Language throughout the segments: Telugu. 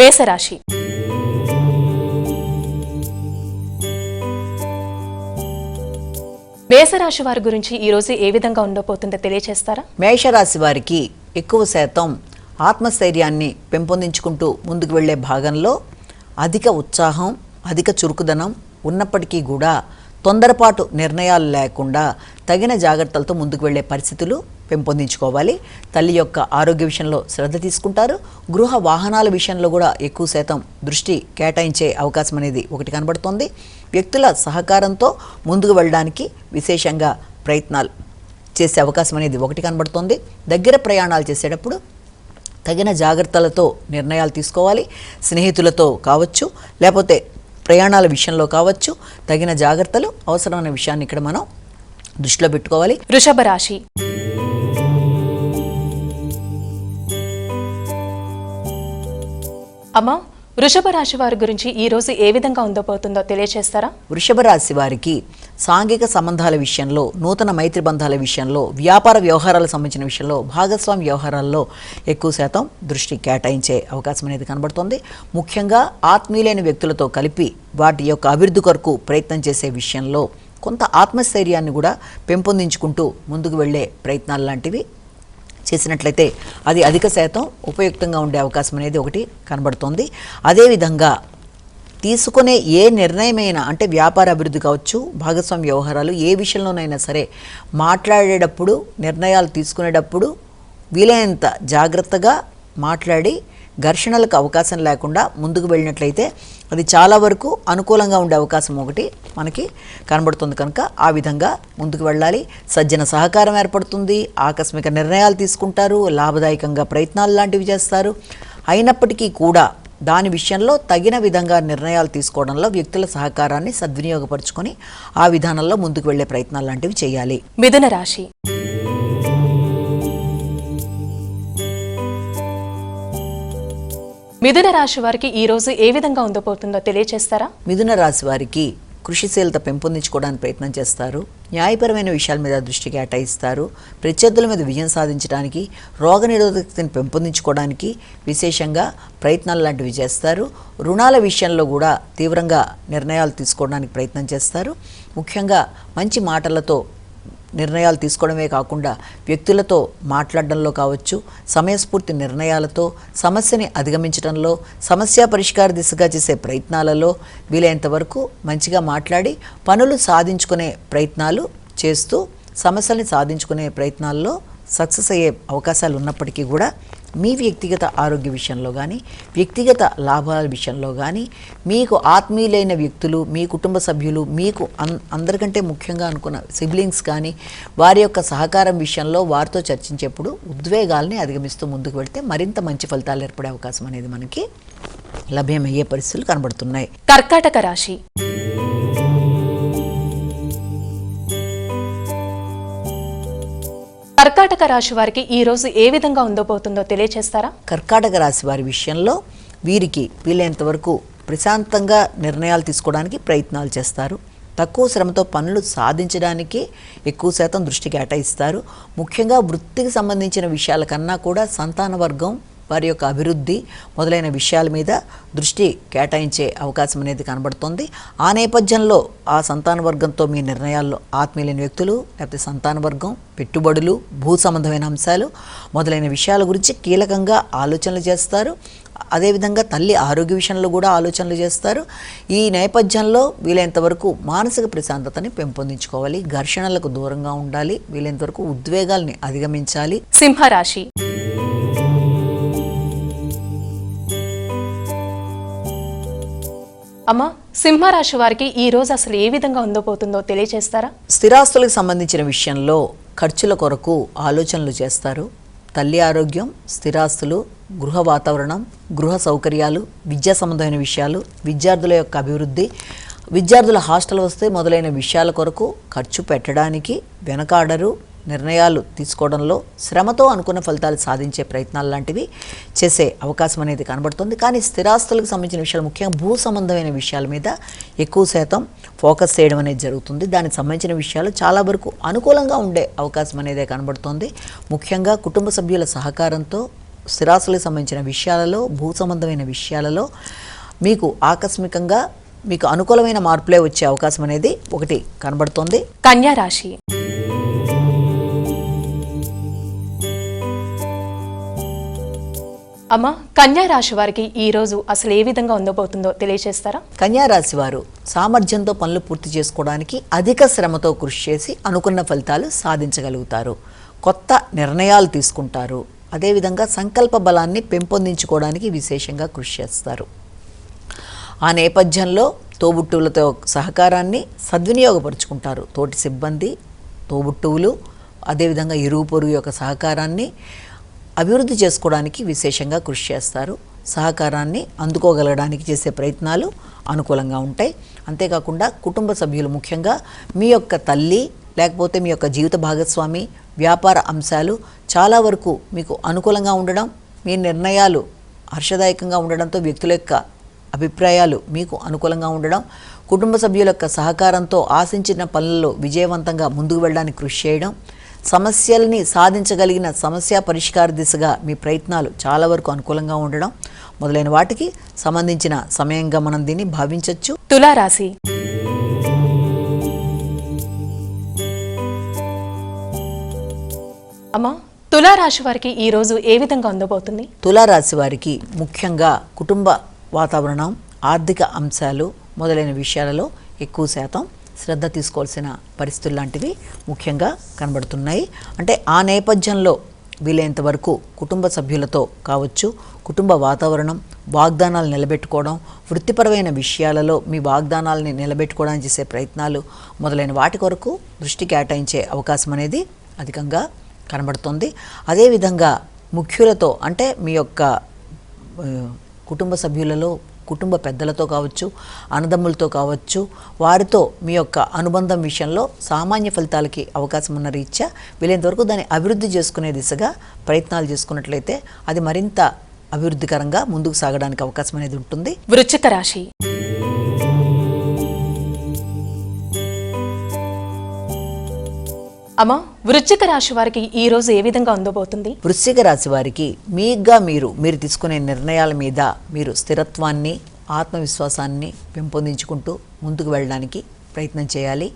మేషరాశి. మేషరాశి వారి గురించి ఈ రోజు ఏ విధంగా ఉండబోతుందో తెలియజేస్తారా? మేషరాశి వారికి ఎక్కువ శాతం ఆత్మస్థైర్యాన్ని పెంపొందించుకుంటూ ముందుకు వెళ్లే భాగంలో అధిక ఉత్సాహం, అధిక చురుకుదనం ఉన్నప్పటికీ కూడా తొందరపాటు నిర్ణయాలు లేకుండా తగిన జాగ్రత్తలతో ముందుకు వెళ్లే పరిస్థితులు పెంపొందించుకోవాలి. తల్లి యొక్క ఆరోగ్య విషయంలో శ్రద్ధ తీసుకుంటారు. గృహ వాహనాల విషయంలో కూడా ఎక్కువ శాతం దృష్టి కేటాయించే అవకాశం అనేది ఒకటి కనబడుతోంది. వ్యక్తుల సహకారంతో ముందుకు వెళ్ళడానికి విశేషంగా ప్రయత్నాలు చేసే అవకాశం అనేది ఒకటి కనబడుతోంది. దగ్గర ప్రయాణాలు చేసేటప్పుడు తగిన జాగ్రత్తలతో నిర్ణయాలు తీసుకోవాలి. స్నేహితులతో కావచ్చు, లేకపోతే ప్రయాణాల విషయంలో కావచ్చు, తగిన జాగ్రత్తలు అవసరమైన విషయాన్ని ఇక్కడ మనం దృష్టిలో పెట్టుకోవాలి. వృషభ రాశి. అమ్మా, వృషభ రాశి వారి గురించి ఈ రోజు ఏ విధంగా ఉండబోతుందో తెలియజేస్తారా? వృషభ రాశి వారికి సాంఘిక సంబంధాల విషయంలో, నూతన మైత్రి బంధాల విషయంలో, వ్యాపార వ్యవహారాలకు సంబంధించిన విషయంలో, భాగస్వామ్య వ్యవహారాల్లో ఎక్కువ శాతం దృష్టి కేటాయించే అవకాశం అనేది కనబడుతోంది. ముఖ్యంగా ఆత్మీయులైన వ్యక్తులతో కలిపి వాటి యొక్క అభివృద్ధి కొరకు ప్రయత్నం చేసే విషయంలో కొంత ఆత్మస్థైర్యాన్ని కూడా పెంపొందించుకుంటూ ముందుకు వెళ్ళే ప్రయత్నాలు లాంటివి చేసినట్లయితే అది అధిక శాతం ఉపయుక్తంగా ఉండే అవకాశం అనేది ఒకటి కనబడుతోంది. అదేవిధంగా తీసుకునే ఏ నిర్ణయమైనా, అంటే వ్యాపార అభివృద్ధి కావచ్చు, భాగస్వామ్య వ్యవహారాలు ఏ విషయంలోనైనా సరే మాట్లాడేటప్పుడు, నిర్ణయాలు తీసుకునేటప్పుడు వీలైనంత జాగ్రత్తగా మాట్లాడి ఘర్షణలకు అవకాశం లేకుండా ముందుకు వెళ్ళినట్లయితే అది చాలా వరకు అనుకూలంగా ఉండే అవకాశం ఒకటి మనకి కనబడుతుంది. కనుక ఆ విధంగా ముందుకు వెళ్ళాలి. సజ్జన సహకారం ఏర్పడుతుంది. ఆకస్మిక నిర్ణయాలు తీసుకుంటారు. లాభదాయకంగా ప్రయత్నాలు లాంటివి చేస్తారు. అయినప్పటికీ కూడా దాని విషయంలో తగిన విధంగా నిర్ణయాలు తీసుకోవడంలో వ్యక్తుల సహకారాన్ని సద్వినియోగపరుచుకొని ఆ విధానంలో ముందుకు వెళ్ళే ప్రయత్నాలు లాంటివి చేయాలి. మిథున రాశి. మిథున రాశి వారికి ఈ రోజు ఏ విధంగా ఉండబోతుందో తెలియజేస్తారా? మిథున రాశి వారికి కృషిశీలత పెంపొందించుకోవడానికి ప్రయత్నం చేస్తారు. న్యాయపరమైన విషయాల మీద దృష్టి కేటాయిస్తారు. ప్రత్యర్థుల మీద విజయం సాధించడానికి, రోగనిరోధకతను పెంపొందించుకోవడానికి విశేషంగా ప్రయత్నాలు లాంటివి చేస్తారు. రుణాల విషయంలో కూడా తీవ్రంగా నిర్ణయాలు తీసుకోవడానికి ప్రయత్నం చేస్తారు. ముఖ్యంగా మంచి మాటలతో నిర్ణయాలు తీసుకోవడమే కాకుండా వ్యక్తులతో మాట్లాడడంలో కావచ్చు, సమయస్ఫూర్తి నిర్ణయాలతో సమస్యని అధిగమించడంలో, సమస్య పరిష్కార దిశగా చేసే ప్రయత్నాలలో వీలైనంత వరకు మంచిగా మాట్లాడి పనులు సాధించుకునే ప్రయత్నాలు చేస్తూ సమస్యల్ని సాధించుకునే ప్రయత్నాల్లో సక్సెస్ అయ్యే అవకాశాలు ఉన్నప్పటికీ కూడా మీ వ్యక్తిగత ఆరోగ్య విషయంలో కానీ, వ్యక్తిగత లాభాల విషయంలో కానీ, మీకు ఆత్మీయులైన వ్యక్తులు, మీ కుటుంబ సభ్యులు, మీకు అందరికంటే ముఖ్యంగా అనుకున్న సిబ్లింగ్స్ కానీ వారి యొక్క సహకారం విషయంలో వారితో చర్చించేప్పుడు ఉద్వేగాల్ని అధిగమిస్తూ ముందుకు వెళ్తే మరింత మంచి ఫలితాలు ఏర్పడే అవకాశం అనేది మనకి లభ్యమయ్యే పరిస్థితులు కనబడుతున్నాయి. కర్కాటక రాశి. కర్కాటక రాశి వారికి ఈ రోజు ఏ విధంగా ఉండబోతుందో తెలియజేస్తారా? కర్కాటక రాశి వారి విషయంలో వీరికి వీలైనంత వరకు ప్రశాంతంగా నిర్ణయాలు తీసుకోవడానికి ప్రయత్నాలు చేస్తారు. తక్కువ శ్రమతో పనులు సాధించడానికి ఎక్కువ శాతం దృష్టి కేటాయిస్తారు. ముఖ్యంగా వృత్తికి సంబంధించిన విషయాల కన్నా కూడా సంతాన వర్గం, వారి యొక్క అభివృద్ధి మొదలైన విషయాల మీద దృష్టి కేటాయించే అవకాశం అనేది కనబడుతోంది. ఆ నేపథ్యంలో ఆ సంతాన వర్గంతో మీ నిర్ణయాల్లో ఆత్మీయులైన వ్యక్తులు, లేకపోతే సంతాన వర్గం, పెట్టుబడులు, భూ సంబంధమైన అంశాలు మొదలైన విషయాల గురించి కీలకంగా ఆలోచనలు చేస్తారు. అదేవిధంగా తల్లి ఆరోగ్య విషయంలో కూడా ఆలోచనలు చేస్తారు. ఈ నేపథ్యంలో వీలైనంత వరకు మానసిక ప్రశాంతతని పెంపొందించుకోవాలి. ఘర్షణలకు దూరంగా ఉండాలి. వీలైనంత వరకు ఉద్వేగాల్ని అధిగమించాలి. సింహరాశి. అమ్మా, సింహరాశి వారికి ఈ రోజు అసలు ఏ విధంగా ఉండబోతుందో తెలియజేస్తారా? స్థిరాస్తులకు సంబంధించిన విషయంలో ఖర్చుల కొరకు ఆలోచనలు చేస్తారు. తల్లి ఆరోగ్యం, స్థిరాస్తులు, గృహ వాతావరణం, గృహ సౌకర్యాలు, విద్యా సంబంధమైన విషయాలు, విద్యార్థుల యొక్క అభివృద్ధి, విద్యార్థుల హాస్టల్ వస్తే మొదలైన విషయాల కొరకు ఖర్చు పెట్టడానికి వెనకాడరు. నిర్ణయాలు తీసుకోవడంలో శ్రమతో అనుకున్న ఫలితాలు సాధించే ప్రయత్నాలు లాంటివి చేసే అవకాశం అనేది కనబడుతుంది. కానీ స్థిరాస్తులకు సంబంధించిన విషయాలు, ముఖ్యంగా భూ సంబంధమైన విషయాల మీద ఎక్కువ శాతం ఫోకస్ చేయడం అనేది జరుగుతుంది. దానికి సంబంధించిన విషయాలు చాలా వరకు అనుకూలంగా ఉండే అవకాశం అనేది కనబడుతుంది. ముఖ్యంగా కుటుంబ సభ్యుల సహకారంతో స్థిరాస్తులకు సంబంధించిన విషయాలలో, భూ సంబంధమైన విషయాలలో మీకు ఆకస్మికంగా మీకు అనుకూలమైన మార్పులే వచ్చే అవకాశం అనేది ఒకటి కనబడుతోంది. కన్యా రాశి. అమ్మ, కన్యా రాశి వారికి ఈ రోజు అసలు ఏ విధంగా ఉండబోతుందో తెలియజేస్తారా? కన్యా రాశి వారు సామర్థ్యంతో పనులు పూర్తి చేసుకోవడానికి అధిక శ్రమతో కృషి చేసి అనుకున్న ఫలితాలు సాధించగలుగుతారు. కొత్త నిర్ణయాలు తీసుకుంటారు. అదేవిధంగా సంకల్ప బలాన్ని పెంపొందించుకోవడానికి విశేషంగా కృషి చేస్తారు. ఆ నేపథ్యంలో తోబుట్టువులతో సహకారాన్ని సద్వినియోగపరుచుకుంటారు. తోటి సిబ్బంది, తోబుట్టువులు, అదేవిధంగా ఇరుగు పొరుగు యొక్క సహకారాన్ని అభివృద్ధి చేసుకోవడానికి విశేషంగా కృషి చేస్తారు. సహకారాన్ని అందుకోగలగడానికి చేసే ప్రయత్నాలు అనుకూలంగా ఉంటాయి. అంతేకాకుండా కుటుంబ సభ్యులు, ముఖ్యంగా మీ యొక్క తల్లి లేకపోతే మీ యొక్క జీవిత భాగస్వామి, వ్యాపార అంశాలు చాలా వరకు మీకు అనుకూలంగా ఉండడం, మీ నిర్ణయాలు హర్షదాయకంగా ఉండడంతో వ్యక్తుల యొక్క అభిప్రాయాలు మీకు అనుకూలంగా ఉండడం, కుటుంబ సభ్యుల యొక్క సహకారంతో ఆశించిన పనుల్లో విజయవంతంగా ముందుకు వెళ్ళడానికి కృషి చేయడం, సమస్యల్ని సాధించగలిగిన సమస్య పరిష్కార దిశగా మీ ప్రయత్నాలు చాలా వరకు అనుకూలంగా ఉండడం మొదలైన వాటికి సంబంధించిన సమయంగా మనం దీన్ని భావించవచ్చు. తులారాశి. అమ్మా, తులారాశి వారికి ఈ రోజు ఏ విధంగా ఉండబోతుంది? తులారాశి వారికి ముఖ్యంగా కుటుంబ వాతావరణం, ఆర్థిక అంశాలు మొదలైన విషయాలలో ఎక్కువ శాతం శ్రద్ధ తీసుకోవాల్సిన పరిస్థితులు లాంటివి ముఖ్యంగా కనబడుతున్నాయి. అంటే ఆ నేపథ్యంలో వీలైనంత వరకు కుటుంబ సభ్యులతో కావచ్చు, కుటుంబ వాతావరణం, వాగ్దానాలు నిలబెట్టుకోవడం, వృత్తిపరమైన విషయాలలో మీ వాగ్దానాలని నిలబెట్టుకోవడానికి చేసే ప్రయత్నాలు మొదలైన వాటి కొరకు దృష్టి కేటాయించే అవకాశం అనేది అధికంగా కనబడుతుంది. అదేవిధంగా ముఖ్యులతో, అంటే మీ యొక్క కుటుంబ సభ్యులలో కుటుంబ పెద్దలతో కావచ్చు, అన్నదమ్ములతో కావచ్చు, వారితో మీ యొక్క అనుబంధం విషయంలో సామాన్య ఫలితాలకి అవకాశం ఉన్న రీత్యా వీలైనంతవరకు దాన్ని అభివృద్ధి చేసుకునే దిశగా ప్రయత్నాలు చేసుకున్నట్లయితే అది మరింత అభివృద్ధికరంగా ముందుకు సాగడానికి అవకాశం అనేది ఉంటుంది. వృశ్చిక రాశి. అమ్మా, వృశ్చిక రాశి వారికి ఈ రోజు ఏ విధంగా ఉండబోతుంది? వృశ్చిక రాశి వారికి మీగా మీరు తీసుకునే నిర్ణయాల మీద మీరు స్థిరత్వాన్ని, ఆత్మవిశ్వాసాన్ని పెంపొందించుకుంటూ ముందుకు వెళ్ళడానికి ప్రయత్నం చేయాలి.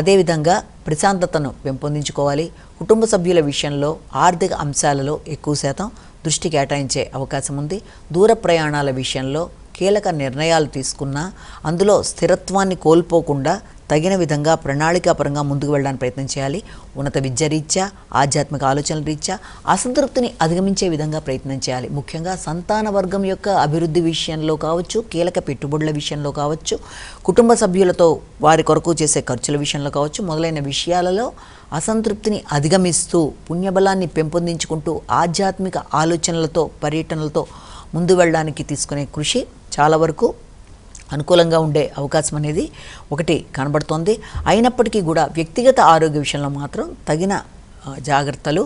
అదేవిధంగా ప్రశాంతతను పెంపొందించుకోవాలి. కుటుంబ సభ్యుల విషయంలో ఆర్థిక అంశాలలో ఎక్కువ శాతం దృష్టి కేటాయించే అవకాశం ఉంది. దూర ప్రయాణాల విషయంలో కీలక నిర్ణయాలు తీసుకున్నా అందులో స్థిరత్వాన్ని కోల్పోకుండా తగిన విధంగా ప్రణాళికాపరంగా ముందుకు వెళ్ళడానికి ప్రయత్నం చేయాలి. ఉన్నత విద్య రీత్యా, ఆధ్యాత్మిక ఆలోచనల రీత్యా అసంతృప్తిని అధిగమించే విధంగా ప్రయత్నం చేయాలి. ముఖ్యంగా సంతాన వర్గం యొక్క అభివృద్ధి విషయంలో కావచ్చు, కీలక పెట్టుబడుల విషయంలో కావచ్చు, కుటుంబ సభ్యులతో వారి కొరకు చేసే ఖర్చుల విషయంలో కావచ్చు, మొదలైన విషయాలలో అసంతృప్తిని అధిగమిస్తూ పుణ్యబలాన్ని పెంపొందించుకుంటూ ఆధ్యాత్మిక ఆలోచనలతో, పర్యటనలతో ముందు వెళ్ళడానికి తీసుకునే కృషి చాలా వరకు అనుకూలంగా ఉండే అవకాశం అనేది ఒకటి కనబడుతోంది. అయినప్పటికీ కూడా వ్యక్తిగత ఆరోగ్య విషయంలో మాత్రం తగిన జాగ్రత్తలు,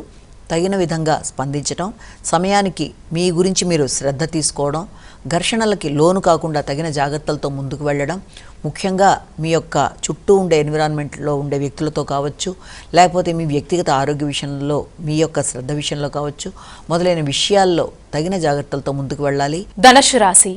తగిన విధంగా స్పందించడం, సమయానికి మీ గురించి మీరు శ్రద్ధ తీసుకోవడం, ఘర్షణలకి లోను కాకుండా తగిన జాగ్రత్తలతో ముందుకు వెళ్ళడం, ముఖ్యంగా మీ యొక్క చుట్టూ ఉండే ఎన్విరాన్మెంట్లో ఉండే వ్యక్తులతో కావచ్చు, లేకపోతే మీ వ్యక్తిగత ఆరోగ్య విషయంలో మీ యొక్క శ్రద్ధ విషయంలో కావచ్చు, మొదలైన విషయాల్లో తగిన జాగ్రత్తలతో ముందుకు వెళ్ళాలి. ధనుస్సు రాశి.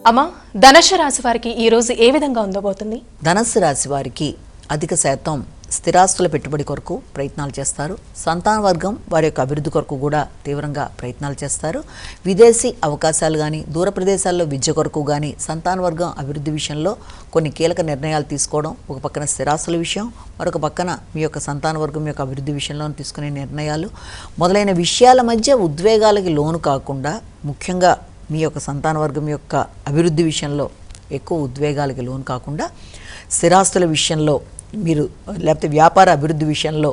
అమ్మా, ధనుస్సు రాశి వారికి ఈ రోజు ఏ విధంగా ఉండబోతుంది? ధనుస్సు రాశి వారికి అధిక శాతం స్థిరాస్తుల పెట్టుబడి కొరకు ప్రయత్నాలు చేస్తారు. సంతాన వర్గం వారి యొక్క అభివృద్ధి కొరకు కూడా తీవ్రంగా ప్రయత్నాలు చేస్తారు. విదేశీ అవకాశాలు కానీ, దూర ప్రదేశాల్లో విద్య కొరకు కానీ సంతాన వర్గం అభివృద్ధి విషయంలో కొన్ని కీలక నిర్ణయాలు తీసుకోవడం, ఒక పక్కన స్థిరాస్తుల విషయం, మరొక పక్కన మీ యొక్క సంతాన వర్గం యొక్క అభివృద్ధి విషయంలో తీసుకునే నిర్ణయాలు మొదలైన విషయాల మధ్య ఉద్వేగాలకి లోను కాకుండా, ముఖ్యంగా మీ యొక్క సంతాన వర్గం యొక్క అభివృద్ధి విషయంలో ఎక్కువ ఉద్వేగాలకి లోను కాకుండా, స్థిరాస్తుల విషయంలో మీరు లేకపోతే వ్యాపార అభివృద్ధి విషయంలో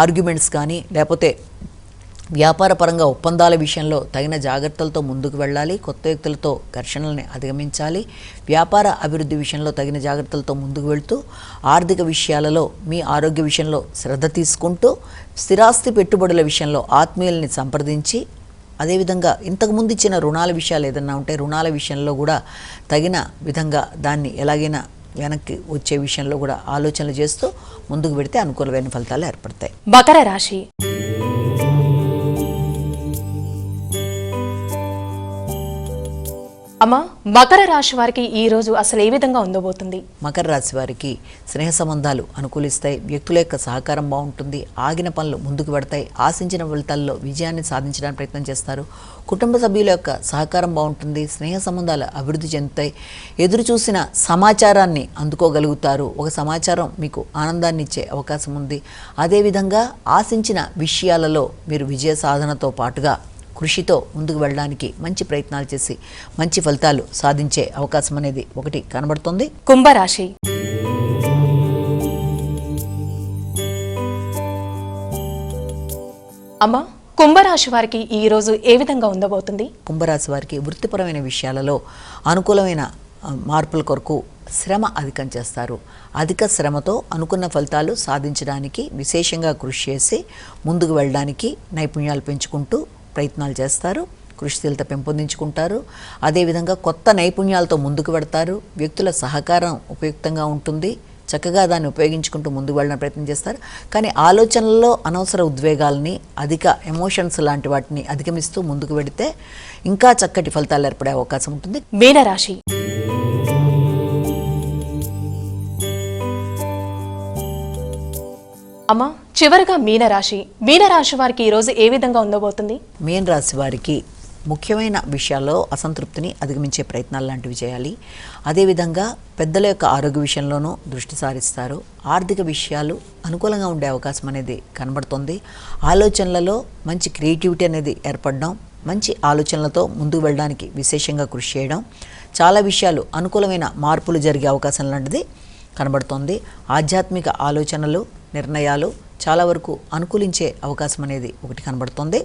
ఆర్గ్యుమెంట్స్ కానీ, లేకపోతే వ్యాపార పరంగా ఒప్పందాల విషయంలో తగిన జాగ్రత్తలతో ముందుకు వెళ్ళాలి. కొత్త వ్యక్తులతో ఘర్షణల్ని అధిగమించాలి. వ్యాపార అభివృద్ధి విషయంలో తగిన జాగ్రత్తలతో ముందుకు వెళ్తూ, ఆర్థిక విషయాలలో మీ ఆరోగ్య విషయంలో శ్రద్ధ తీసుకుంటూ, స్థిరాస్తి పెట్టుబడుల విషయంలో ఆత్మీయుల్ని సంప్రదించి, అదేవిధంగా ఇంతకుముందు ఇచ్చిన రుణాల విషయాలు ఏదన్నా ఉంటే రుణాల విషయంలో కూడా తగిన విధంగా దాన్ని ఎలాగైనా వెనక్కి వచ్చే విషయంలో కూడా ఆలోచనలు చేస్తూ ముందుకు పెడితే అనుకూలమైన ఫలితాలు ఏర్పడతాయి. మకర రాశి. అమ్మా, మకర రాశి వారికి ఈ రోజు అసలు ఏ విధంగా ఉండబోతుంది? మకర రాశి వారికి స్నేహ సంబంధాలు అనుకూలిస్తాయి. వ్యక్తుల యొక్క సహకారం బాగుంటుంది. ఆగిన పనులు ముందుకు పెడతాయి. ఆశించిన ఫలితాల్లో విజయాన్ని సాధించడానికి ప్రయత్నం చేస్తారు. కుటుంబ సభ్యుల యొక్క సహకారం బాగుంటుంది. స్నేహ సంబంధాలు అభివృద్ధి చెందుతాయి. ఎదురు చూసిన సమాచారాన్ని అందుకోగలుగుతారు. ఒక సమాచారం మీకు ఆనందాన్ని ఇచ్చే అవకాశం ఉంది. అదేవిధంగా ఆశించిన విషయాలలో మీరు విజయ సాధనతో పాటుగా కృషితో ముందుకు వెళ్ళడానికి మంచి ప్రయత్నాలు చేసి మంచి ఫలితాలు సాధించే అవకాశం అనేది ఒకటి కనబడుతుంది. కుంభరాశి. అమ్మా, కుంభరాశి వారికి ఈ రోజు ఏ విధంగా ఉండబోతుంది? కుంభరాశి వారికి వృత్తిపరమైన విషయాలలో అనుకూలమైన మార్పుల కొరకు శ్రమ అధికం చేస్తారు. అధిక శ్రమతో అనుకున్న ఫలితాలు సాధించడానికి విశేషంగా కృషి చేసి ముందుకు వెళ్ళడానికి నైపుణ్యాలు పెంచుకుంటూ ప్రయత్నాలు చేస్తారు. కృషిశీలత పెంపొందించుకుంటారు. అదేవిధంగా కొత్త నైపుణ్యాలతో ముందుకు పెడతారు. వ్యక్తుల సహకారం ఉపయుక్తంగా ఉంటుంది. చక్కగా దాన్ని ఉపయోగించుకుంటూ ముందుకు వెళ్ళడానికి ప్రయత్నం చేస్తారు. కానీ ఆలోచనల్లో అనవసర ఉద్వేగాల్ని, అధిక ఎమోషన్స్ లాంటి వాటిని అధిగమిస్తూ ముందుకు వెడితే ఇంకా చక్కటి ఫలితాలు ఏర్పడే అవకాశం ఉంటుంది. మీనరాశి. అమ్మా, చివరిగా మీనరాశి. మీనరాశి వారికి ఈ రోజు ఏ విధంగా ఉండబోతుంది? మీన రాశి వారికి ముఖ్యమైన విషయాల్లో అసంతృప్తిని అధిగమించే ప్రయత్నాలు లాంటివి చేయాలి. అదేవిధంగా పెద్దల యొక్క ఆరోగ్య విషయంలోనూ దృష్టి సారిస్తారు. ఆర్థిక విషయాలు అనుకూలంగా ఉండే అవకాశం అనేది కనబడుతుంది. ఆలోచనలలో మంచి క్రియేటివిటీ అనేది ఏర్పడడం, మంచి ఆలోచనలతో ముందుకు వెళ్ళడానికి విశేషంగా కృషి చేయడం, చాలా విషయాలు అనుకూలమైన మార్పులు జరిగే అవకాశం లాంటిది కనబడుతోంది. ఆధ్యాత్మిక ఆలోచనలు, నిర్ణయాలు చాలా వరకు అనుకూలించే అవకాశం అనేది ఒకటి కనబడుతోంది.